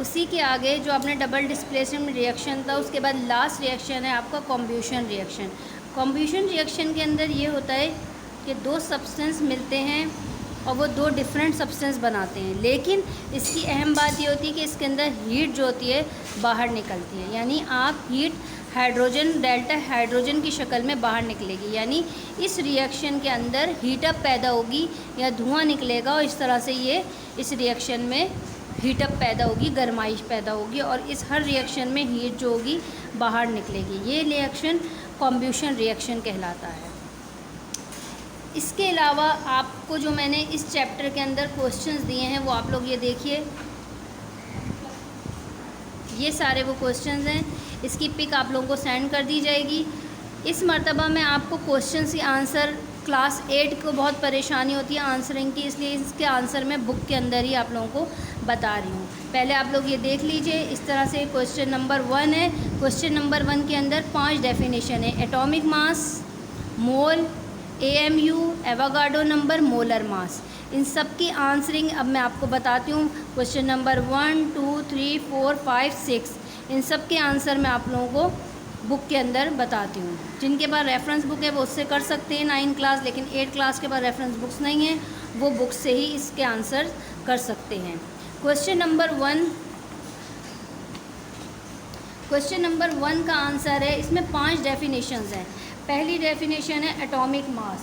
उसी के आगे जो आपने डबल डिस्प्लेसमेंट रिएक्शन था, उसके बाद लास्ट रिएक्शन है आपका कॉम्ब्यूशन रिएक्शन। कॉम्ब्यूशन रिएक्शन के अंदर ये होता है कि दो सब्सटेंस मिलते हैं और वो दो डिफरेंट सब्सटेंस बनाते हैं, लेकिन इसकी अहम बात ये होती है कि इसके अंदर हीट जो होती है बाहर निकलती है, यानी आप हीट हाइड्रोजन डेल्टा हाइड्रोजन की शक्ल में बाहर निकलेगी, यानी इस रिएक्शन के अंदर हीटअप पैदा होगी या धुआं निकलेगा और इस तरह से ये इस रिएक्शन में हीटअप पैदा होगी, गर्माइश पैदा होगी और इस हर रिएक्शन में हीट जो होगी बाहर निकलेगी। ये रिएक्शन कॉम्ब्यूशन रिएक्शन कहलाता है। इसके अलावा आपको जो मैंने इस चैप्टर के अंदर क्वेश्चंस दिए हैं वो आप लोग ये देखिए, ये सारे वो क्वेश्चंस हैं। इसकी पिक आप लोगों को सेंड कर दी जाएगी। इस मर्तबा में आपको क्वेश्चंस की आंसर क्लास 8 को बहुत परेशानी होती है आंसरिंग की, इसलिए इसके आंसर मैं बुक के अंदर ही आप लोगों को बता रही हूँ। पहले आप लोग ये देख लीजिए। इस तरह से क्वेश्चन नंबर 1 है। क्वेश्चन नंबर 1 के अंदर 5 डेफिनेशन है: atomic mass, mole, AMU, Avogadro number, molar mass. इन सब की आंसरिंग अब मैं आपको बताती हूँ। क्वेश्चन नंबर 1, 2, 3, 4, 5, 6 इन सब के आंसर मैं आप लोगों को बुक के अंदर बताती हूँ। जिनके पास रेफरेंस बुक है वो उससे कर सकते हैं 9 क्लास, लेकिन 8 क्लास के पास रेफरेंस बुक्स नहीं है, वो बुक से ही इसके आंसर कर सकते हैं। क्वेश्चन नंबर 1 का आंसर है, इसमें 5 डेफिनेशंस हैं। पहली डेफिनेशन है एटॉमिक मास।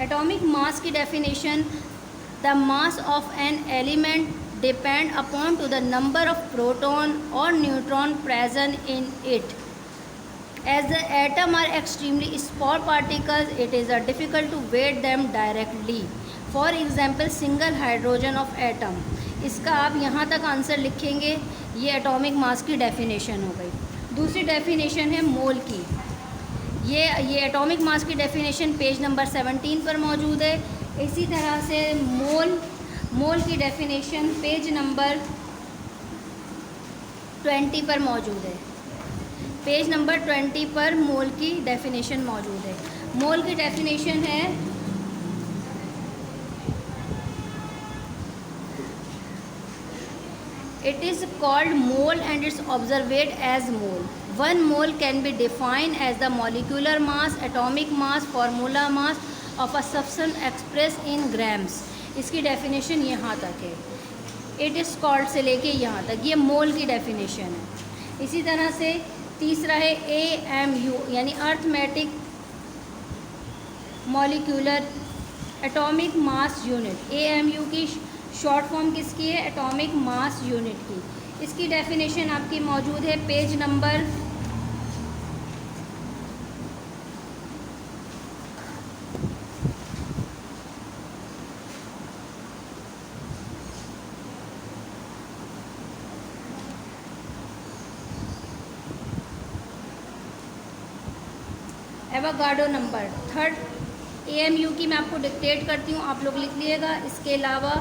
एटॉमिक मास की definition: the mass of an element depend upon to the number of proton और neutron present in it. As the atom are extremely small particles, it is difficult to weight them directly. For example, single hydrogen of atom. इसका आप यहाँ तक answer लिखेंगे। ये atomic mass की definition हो गई। दूसरी डेफिनेशन है मोल की। ये एटॉमिक मास की डेफिनेशन पेज नंबर 17 पर मौजूद है। इसी तरह से मोल की डेफिनेशन पेज नंबर 20 पर मौजूद है। पेज नंबर 20 पर मोल की डेफिनेशन मौजूद है। मोल की डेफिनेशन है: it is called mole and it's observed as mole. 1 mole can be defined as the molecular mass, atomic mass, formula mass of a substance express in grams. इसकी definition यहाँ तक है। इट इज़ कॉल्ड से लेके यहाँ तक ये मोल की डेफिनेशन है। इसी तरह से तीसरा है AMU, यानी arithmetic molecular atomic mass unit. AMU की शॉर्ट फॉर्म किसकी है? एटॉमिक मास यूनिट की। इसकी डेफिनेशन आपकी मौजूद है page number 'Avogadro number. Third AMU की मैं आपको डिक्टेट करती हूँ, आप लोग लिख लीजिएगा। इसके अलावा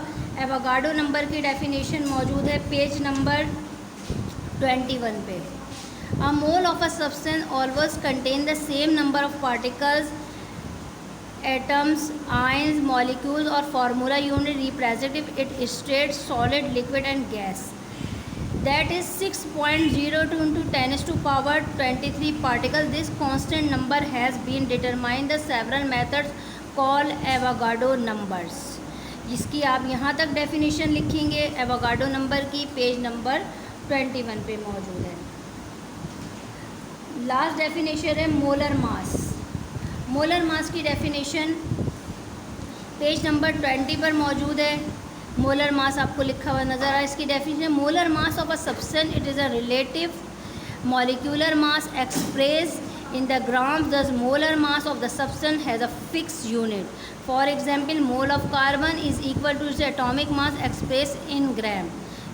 एवोगाड्रो नंबर की डेफिनेशन मौजूद है पेज नंबर 21 पे। A mole of a substance always contain the same number of particles, atoms, ions, molecules और formula unit representative it state, solid, liquid and gas. That is 6.02 into 10 to power 23 particles. This constant number has been determined the several methods called Avogadro numbers. जिसकी आप यहाँ तक definition लिखेंगे Avogadro number की, page number 21 पे मौजूद है। Last definition है मोलर मास। मोलर मास की डेफिनेशन पेज नंबर 20 पर मौजूद है। मोलर मास आपको लिखा हुआ नज़र आ। इसकी definition: molar mass of a substance, it is a relative molecular mass express in the grams. Thus molar mass of the substance has a fixed unit. For example, mole of carbon is equal to its atomic mass expressed in gram.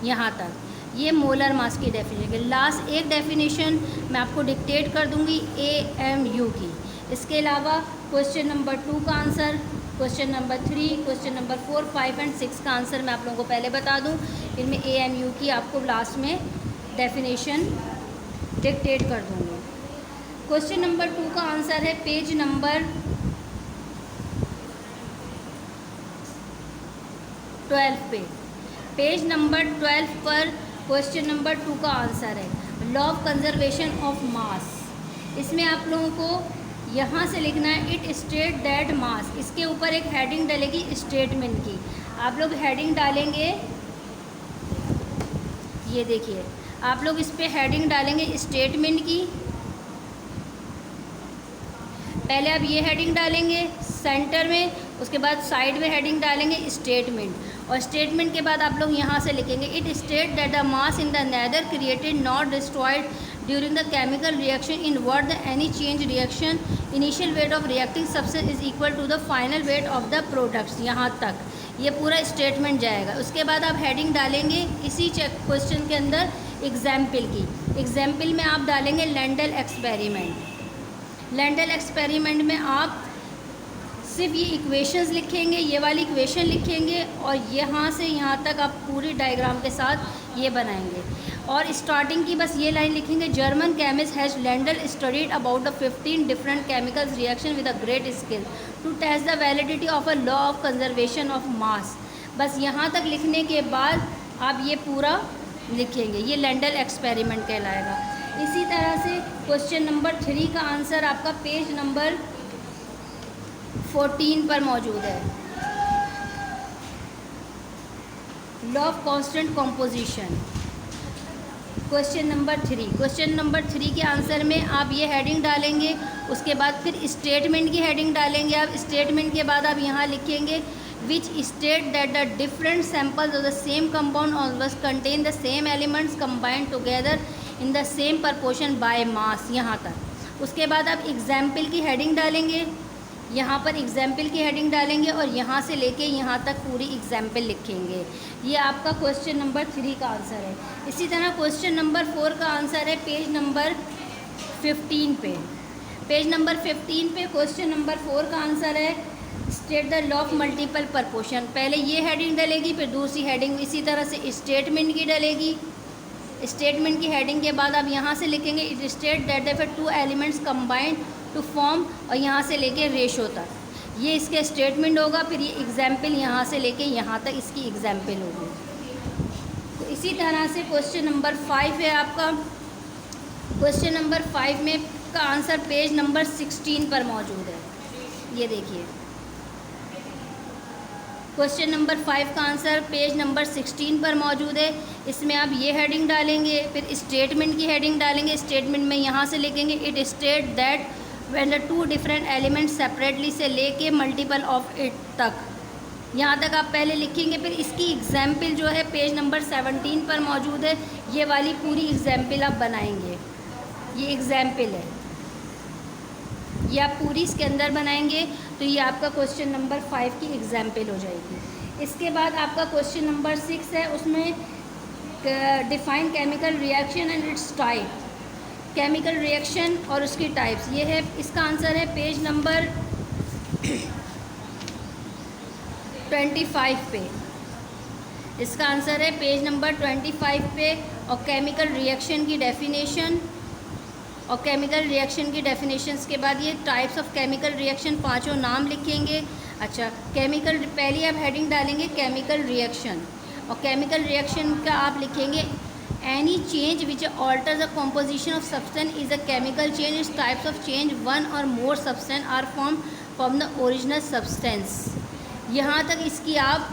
यहाँ तक ये molar mass की definition. Last एक definition मैं आपको dictate कर दूँगी AMU की। इसके अलावा क्वेश्चन नंबर 2 का answer, question number 3, question number 4, 5 and 6 का आंसर मैं आप लोगों को पहले बता दूँ। इनमें AMU की आपको लास्ट में डेफिनेशन डिक्टेट कर दूँगी। क्वेश्चन नंबर 2 का आंसर है पेज नंबर 12 पे। पेज नंबर 12 पर क्वेश्चन नंबर 2 का आंसर है लॉ ऑफ कंजर्वेशन ऑफ मास। इसमें आप लोगों को यहाँ से लिखना है इट स्टेट दैट मास, इसके ऊपर एक हेडिंग डलेगी स्टेटमेंट की। आप लोग हेडिंग डालेंगे, ये देखिए आप लोग इस पे हेडिंग डालेंगे स्टेटमेंट की। पहले आप ये हेडिंग डालेंगे सेंटर में, उसके बाद साइड में हेडिंग डालेंगे स्टेटमेंट, और स्टेटमेंट के बाद आप लोग यहाँ से लिखेंगे it state that the mass in the neither created not destroyed during the chemical reaction in word the any change reaction initial weight of reacting substance is equal to the final weight of the products. यहाँ तक ये पूरा statement जाएगा। उसके बाद आप heading डालेंगे इसी क्वेश्चन के अंदर एग्जाम्पल की। एग्जाम्पल में आप डालेंगे लैंडल एक्सपेरिमेंट। लैंडल एक्सपेरिमेंट में आप सिर्फ ये इक्वेशंस लिखेंगे, ये वाली इक्वेशन लिखेंगे, और यहाँ से यहाँ तक आप पूरी डायग्राम के साथ ये बनाएंगे। और स्टार्टिंग की बस ये लाइन लिखेंगे German chemist Hans Landolt studied about the 15 different chemicals reaction with a great skill to test the validity of a law of conservation of mass. बस यहाँ तक लिखने के बाद आप ये पूरा लिखेंगे, ये लैंडल एक्सपेरिमेंट कहलाएगा। इसी तरह से क्वेश्चन नंबर 3 का आंसर आपका पेज नंबर 14 पर मौजूद है। Law of constant composition, question number 3। Question number 3 के आंसर में आप ये हेडिंग डालेंगे, उसके बाद फिर स्टेटमेंट की हेडिंग डालेंगे। आप स्टेटमेंट के बाद आप यहाँ लिखेंगे which state that the different samples of the same compound always contain the same elements combined together in the same proportion by mass। यहाँ तक। उसके बाद आप एग्जाम्पल की हेडिंग डालेंगे, यहाँ पर एग्जाम्पल की हेडिंग डालेंगे, और यहाँ से लेके यहाँ तक पूरी एग्जाम्पल लिखेंगे। ये आपका क्वेश्चन नंबर 3 का आंसर है। इसी तरह क्वेश्चन नंबर 4 का आंसर है पेज नंबर 15 पे। पेज नंबर 15 पे क्वेश्चन नंबर 4 का आंसर है state the law of multiple proportion. पहले ये हेडिंग डलेगी, फिर दूसरी हेडिंग इसी तरह से स्टेटमेंट की डलेगी। स्टेटमेंट की हेडिंग के बाद आप यहाँ से लिखेंगे it state that the 2 elements combined to form, और यहाँ से लेके रेशो तक ये इसके स्टेटमेंट होगा। फिर ये एग्जाम्पल यहाँ से लेके यहाँ तक इसकी एग्जाम्पल होगी। तो इसी तरह से क्वेश्चन नंबर 5 है आपका। क्वेश्चन नंबर 5 में का आंसर पेज नंबर 16 पर मौजूद है। ये देखिए क्वेश्चन नंबर 5 का आंसर पेज नंबर 16 पर मौजूद है। इसमें आप ये हेडिंग डालेंगे, फिर स्टेटमेंट की हेडिंग डालेंगे। स्टेटमेंट में यहाँ से लिखेंगे it state that when the 2 different elements separately से लेके मल्टीपल ऑफ इट तक, यहाँ तक आप पहले लिखेंगे। फिर इसकी एग्जाम्पल जो है पेज नंबर 17 पर मौजूद है। ये वाली पूरी एग्जाम्पल आप बनाएंगे, ये एग्जाम्पल है, ये आप पूरी इसके अंदर बनाएंगे। तो ये आपका क्वेश्चन नंबर 5 की एग्जाम्पल हो जाएगी। इसके बाद आपका क्वेश्चन नंबर 6 है, उसमें define chemical reaction and it's type. Chemical reaction और उसकी टाइप्स, ये है इसका आंसर है पेज नंबर 25 पे। इसका आंसर है पेज नंबर 25 पे। और केमिकल रिएक्शन की डेफिनेशन, और केमिकल रिएक्शन की डेफिनेशंस के बाद ये टाइप्स ऑफ केमिकल रिएक्शन पांचों नाम लिखेंगे। अच्छा, केमिकल पहले आप हेडिंग डालेंगे केमिकल रिएक्शन, और केमिकल रिएक्शन का आप लिखेंगे any change which alter the composition of substance is a chemical change. इस types of change one or more substance are form from the original substance. यहाँ तक इसकी आप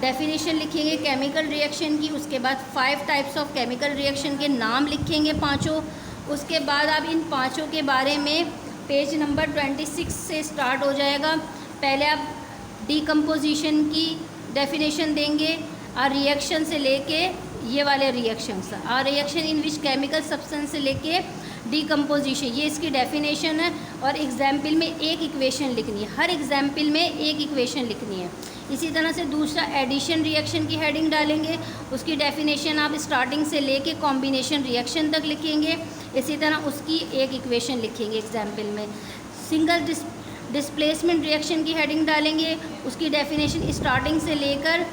डेफिनेशन लिखेंगे केमिकल रिएक्शन की। उसके बाद 5 टाइप्स ऑफ केमिकल रिएक्शन के नाम लिखेंगे पाँचों। उसके बाद आप इन पाँचों के बारे में पेज नंबर 26 से स्टार्ट हो जाएगा। पहले आप डीकम्पोजिशन की डेफिनेशन देंगे, और रिएक्शन से लेके ये वाले रिएक्शंस, और reaction in which chemical substance से लेके डीकम्पोजिशन, ये इसकी डेफिनेशन है। और एग्जाम्पल में एक इक्वेशन लिखनी है, हर एग्जाम्पल में एक इक्वेशन लिखनी है। इसी तरह से दूसरा एडिशन रिएक्शन की हेडिंग डालेंगे, उसकी डेफिनेशन आप स्टार्टिंग से लेके कॉम्बिनेशन रिएक्शन तक लिखेंगे। इसी तरह उसकी एक इक्वेशन लिखेंगे एग्जाम्पल में। सिंगल डिस्प्लेसमेंट रिएक्शन की हेडिंग डालेंगे, उसकी डेफिनेशन स्टार्टिंग से लेकर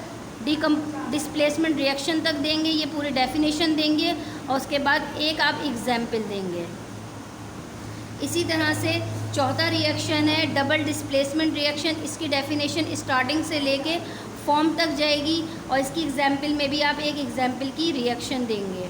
डिस्प्लेसमेंट रिएक्शन तक देंगे, ये पूरी डेफिनेशन देंगे, और उसके बाद एक आप एग्जाम्पल देंगे। इसी तरह से चौथा रिएक्शन है डबल डिस्प्लेसमेंट रिएक्शन। इसकी डेफिनेशन स्टार्टिंग से लेके फॉर्म तक जाएगी और इसकी एग्जाम्पल में भी आप एक एग्जाम्पल की रिएक्शन देंगे,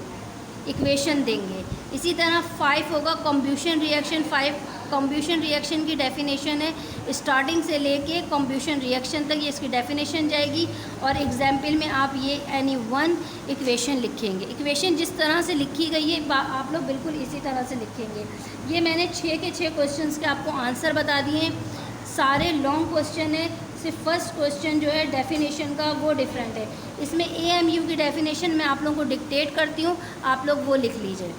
इक्वेशन देंगे। इसी तरह 5 होगा कॉम्ब्यूशन रिएक्शन। 5 कॉम्ब्यूशन रिएक्शन की डेफिनेशन है, स्टार्टिंग से लेके कॉम्ब्यूशन रिएक्शन तक ये इसकी डेफिनेशन जाएगी और एग्जाम्पल में आप ये एनी वन इक्वेशन लिखेंगे। इक्वेशन जिस तरह से लिखी गई है आप लोग बिल्कुल इसी तरह से लिखेंगे। ये मैंने 6 के 6 क्वेश्चंस के आपको आंसर बता दिए हैं, सारे लॉन्ग क्वेश्चन है, सिर्फ फर्स्ट क्वेश्चन जो है डेफिनेशन का वो डिफरेंट है। इसमें AMU की डेफिनेशन मैं आप लोगों को डिक्टेट करती हूँ, आप लोग वो लिख लीजिए।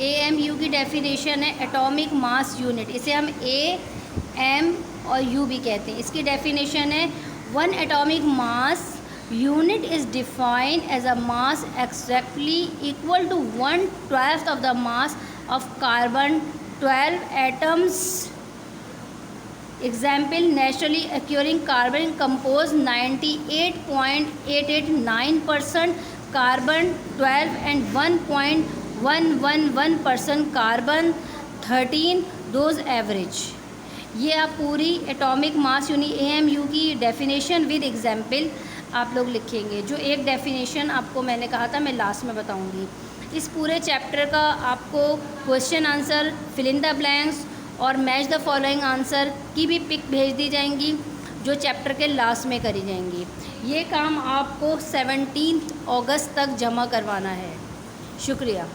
AMU की डेफिनेशन है एटॉमिक मास यूनिट, इसे हम AM और U भी कहते हैं। इसकी डेफिनेशन है 1 atomic mass unit is defined as a mass exactly equal to 1/12 of the mass of carbon 12 atoms. Example, naturally occurring carbon compose 98.889% carbon 12 and 1.111% carbon 13, those average। ये आप पूरी एटॉमिक मास यूनिट AMU की definition with example आप लोग लिखेंगे। जो एक definition आपको मैंने कहा था मैं लास्ट में बताऊंगी। इस पूरे चैप्टर का आपको question answer, fill in the blanks और मैच द फॉलोइंग आंसर की भी पिक भेज दी जाएंगी जो चैप्टर के लास्ट में करी जाएंगी। ये काम आपको 17 अगस्त तक जमा करवाना है। शुक्रिया।